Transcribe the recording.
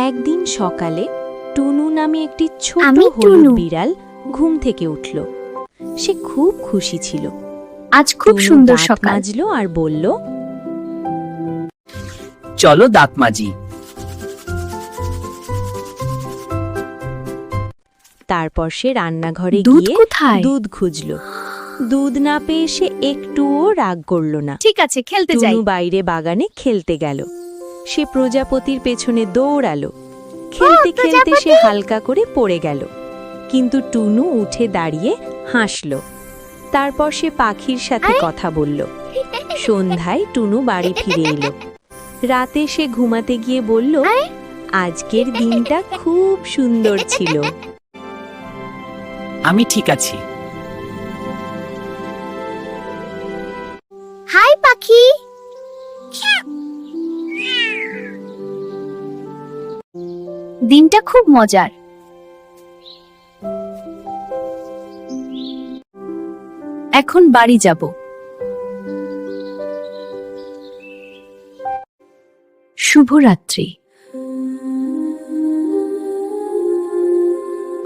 একদিন সকালে টুনু নামে একটি ছোট আমি হলুদ টুনু। বিড়াল ঘুম থেকে উঠল। সে খুব খুশি ছিল। আজ খুব টুনু সুন্দর দাঁত সকাল। মাজলো আর বলল, চলো দাঁত মাজি। তারপর সে রান্নাঘরে দুধ গিয়ে কোথায়? দুধ খুঁজল। দুধ না পেয়ে সে একটুও রাগ করল না। ঠিক আছে, খেলতে যাই। টুনু বাইরে বাগানে খেলতে গেল। সে প্রজাপতির পেছনে দৌড়ালো। খেলতে খেলতে সে হালকা করে পড়ে গেল, কিন্তু টুনু উঠে দাঁড়িয়ে হাসল। তারপর সে পাখির সাথে কথা বলল। সন্ধ্যায় টুনু বাড়ি ফিরে এলো। রাতে সে ঘুমাতে গিয়ে বলল, আজকের দিনটা খুব সুন্দর ছিল। আমি ঠিক আছি। হাই পাখি। দিনটা খুব মজার। এখন বাড়ি যাব। শুভরাত্রি।